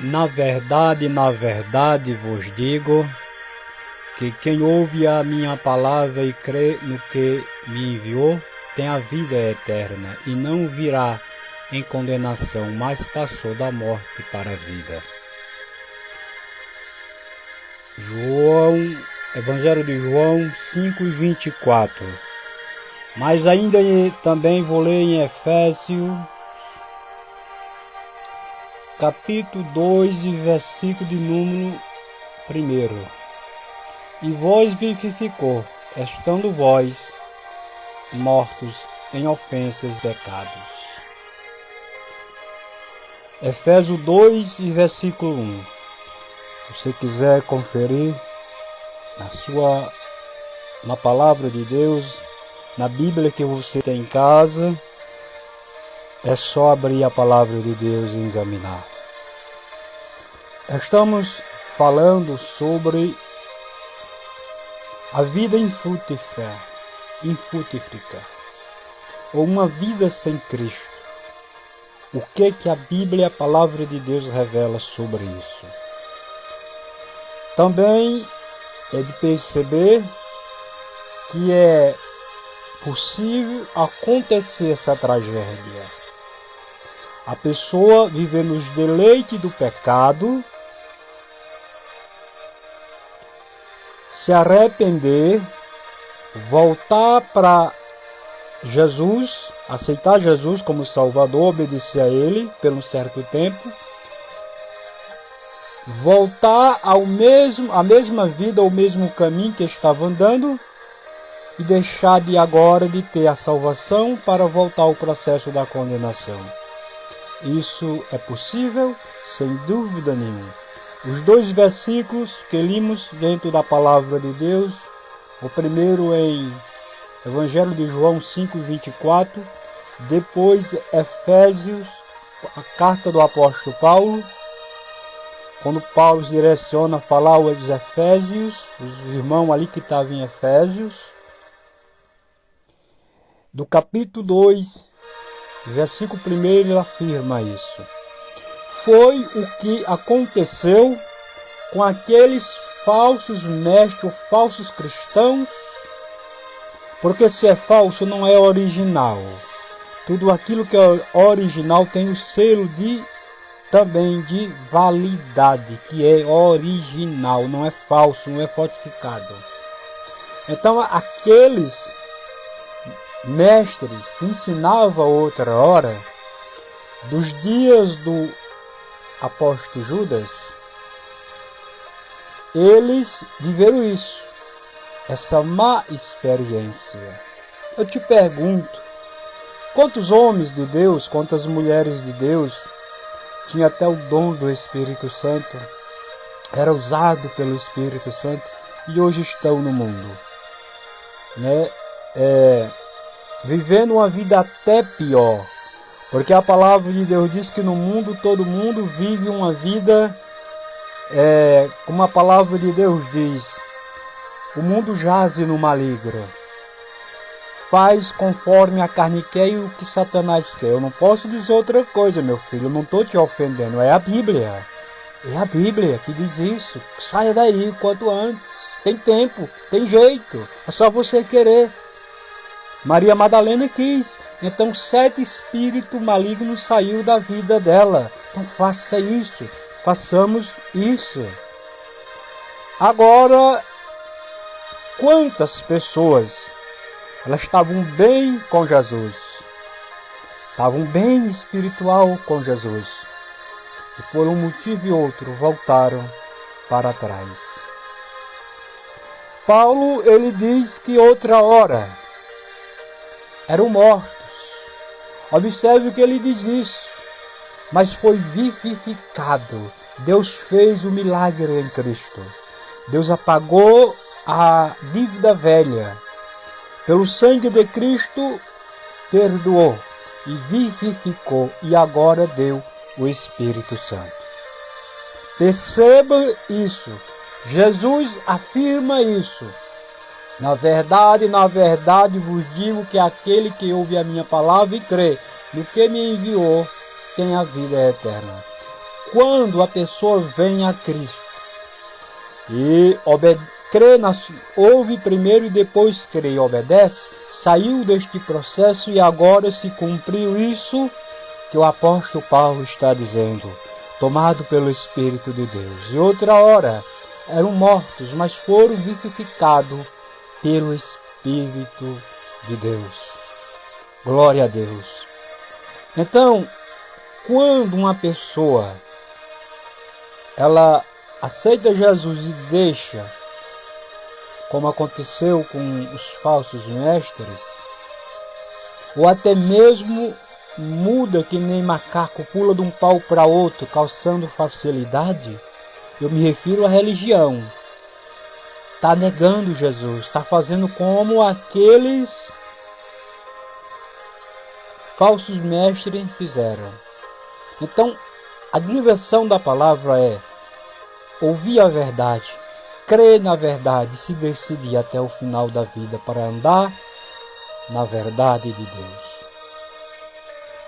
Na verdade vos digo que quem ouve a minha palavra e crê no que me enviou tem a vida eterna e não virá em condenação, mas passou da morte para a vida. Evangelho de João 5:24. Mas ainda também vou ler em Efésios capítulo 2 e versículo de número 1. E vós vivificou, estando vós mortos em ofensas e pecados. Efésios 2 e versículo 1. Se você quiser conferir na palavra de Deus, na Bíblia que você tem em casa, é só abrir a palavra de Deus e examinar. Estamos falando sobre a vida infrutífera, ou uma vida sem Cristo. O que a Bíblia, a palavra de Deus, revela sobre isso? Também é de perceber que é possível acontecer essa tragédia. A pessoa viver nos deleites do pecado, se arrepender, voltar para Jesus, aceitar Jesus como Salvador, obedecer a Ele por um certo tempo, voltar à mesma vida, ao mesmo caminho que estava andando e deixar de agora de ter a salvação para voltar ao processo da condenação. Isso é possível, sem dúvida nenhuma. Os dois versículos que lemos dentro da palavra de Deus, o primeiro em Evangelho de João 5:24, depois Efésios, a carta do apóstolo Paulo, quando Paulo direciona a falar aos Efésios, os irmãos ali que estavam em Efésios, do capítulo 2, versículo 1, ele afirma isso. Foi o que aconteceu com aqueles falsos mestres, falsos cristãos, porque se é falso não é original. Tudo aquilo que é original tem o selo também de validade, que é original, não é falso, não é falsificado. Então aqueles mestres que ensinavam outra hora, dos dias do apóstolo Judas, eles viveram isso, essa má experiência. Eu te pergunto, quantos homens de Deus, quantas mulheres de Deus tinha até o dom do Espírito Santo, era usado pelo Espírito Santo e hoje estão no mundo, né? Vivendo uma vida até pior, porque a palavra de Deus diz que no mundo todo mundo vive uma vida, como a palavra de Deus diz, o mundo jaze no maligno, faz conforme a carne quer e o que Satanás quer. Eu não posso dizer outra coisa, meu filho, eu não estou te ofendendo, é a Bíblia que diz isso. Saia daí quanto antes, tem tempo, tem jeito, é só você querer. Maria Madalena quis, então 7 espíritos malignos saiu da vida dela. Então faça isso, façamos isso. Agora, quantas pessoas, elas estavam bem com Jesus, estavam bem espiritual com Jesus, e por um motivo e outro voltaram para trás. Paulo, ele diz que outra hora eram mortos. Observe que ele diz isso. Mas foi vivificado. Deus fez o milagre em Cristo. Deus apagou a dívida velha. Pelo sangue de Cristo, perdoou e vivificou. E agora deu o Espírito Santo. Perceba isso. Jesus afirma isso. Na verdade vos digo que aquele que ouve a minha palavra e crê no que me enviou tem a vida eterna. Quando a pessoa vem a Cristo e ouve primeiro e depois crê e obedece, saiu deste processo e agora se cumpriu isso que o apóstolo Paulo está dizendo, tomado pelo Espírito de Deus. E outra hora eram mortos, mas foram vivificados pelo Espírito de Deus. Glória a Deus. Então, quando uma pessoa ela aceita Jesus e deixa, como aconteceu com os falsos mestres, ou até mesmo muda que nem macaco, pula de um pau para outro, causando facilidade, eu me refiro à religião. Está negando Jesus, está fazendo como aqueles falsos mestres fizeram. Então, a diversão da palavra é ouvir a verdade, crer na verdade, se decidir até o final da vida para andar na verdade de Deus.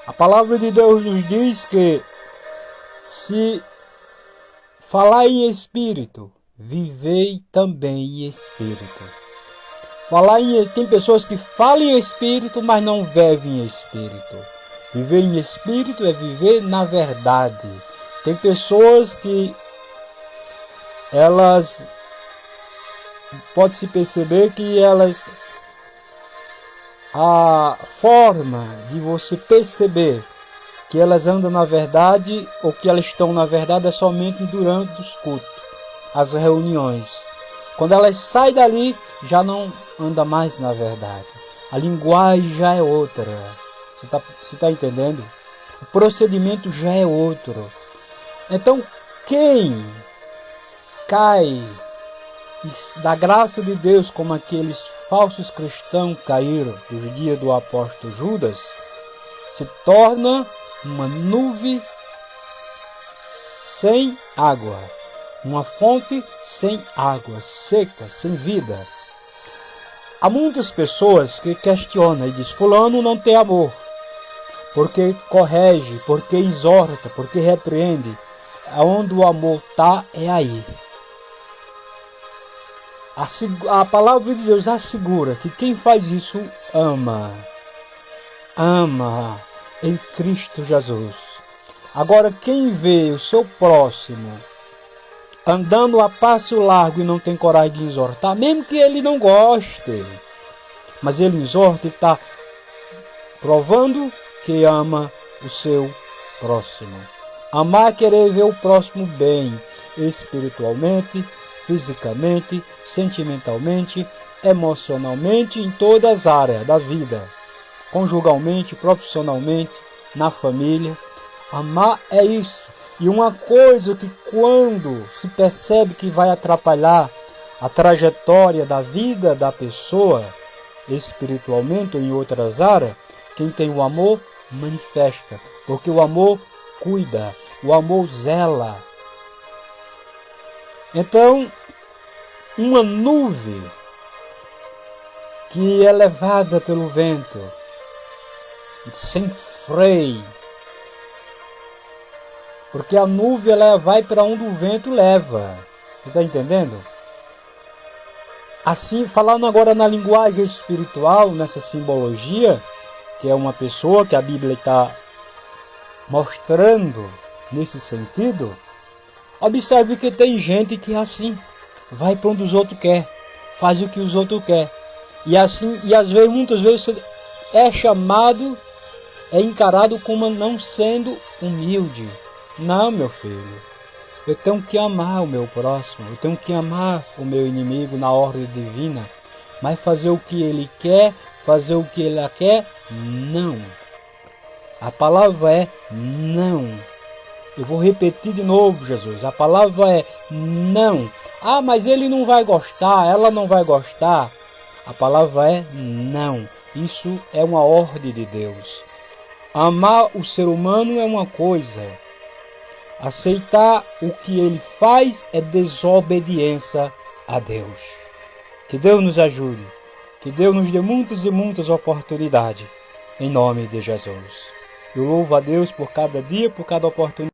A palavra de Deus nos diz que se falar em espírito, vivei também em espírito. Tem pessoas que falam em espírito, mas não vivem em espírito. Viver em espírito é viver na verdade. Tem pessoas que elas pode-se perceber que a forma de você perceber que elas andam na verdade ou que elas estão na verdade é somente durante os cultos, as reuniões. Quando elas saem dali, já não anda mais na verdade. A linguagem já é outra. Você está entendendo? O procedimento já é outro. Então, quem cai da graça de Deus, como aqueles falsos cristãos caíram nos dias do apóstolo Judas, se torna uma nuvem sem água, uma fonte sem água, seca, sem vida. Há muitas pessoas que questionam e dizem: fulano não tem amor, porque corrige, porque exorta, porque repreende. Aonde o amor está, é aí. A palavra de Deus assegura que quem faz isso ama em Cristo Jesus. Agora, quem vê o seu próximo andando a passo largo e não tem coragem de exortar, mesmo que ele não goste, mas ele exorta e está provando que ama o seu próximo. Amar é querer ver o próximo bem, espiritualmente, fisicamente, sentimentalmente, emocionalmente, em todas as áreas da vida, conjugalmente, profissionalmente, na família. Amar é isso. E uma coisa que quando se percebe que vai atrapalhar a trajetória da vida da pessoa, espiritualmente ou em outras áreas, quem tem o amor manifesta, porque o amor cuida, o amor zela. Então, uma nuvem que é levada pelo vento, sem freio, porque a nuvem ela vai para onde o vento leva. Você está entendendo? Assim, falando agora na linguagem espiritual, nessa simbologia, que é uma pessoa que a Bíblia está mostrando nesse sentido, observe que tem gente que assim vai para onde os outros querem, faz o que os outros querem. E assim, e às vezes, muitas vezes é chamado, é encarado como não sendo humilde. Não, meu filho, eu tenho que amar o meu próximo, eu tenho que amar o meu inimigo na ordem divina, mas fazer o que ele quer, fazer o que ele quer, não. A palavra é não. Eu vou repetir de novo, Jesus. A palavra é não. Ah, mas ele não vai gostar, ela não vai gostar. A palavra é não. Isso é uma ordem de Deus. Amar o ser humano é uma coisa. Aceitar o que ele faz é desobediência a Deus. Que Deus nos ajude. Que Deus nos dê muitas e muitas oportunidades. Em nome de Jesus. Eu louvo a Deus por cada dia, por cada oportunidade.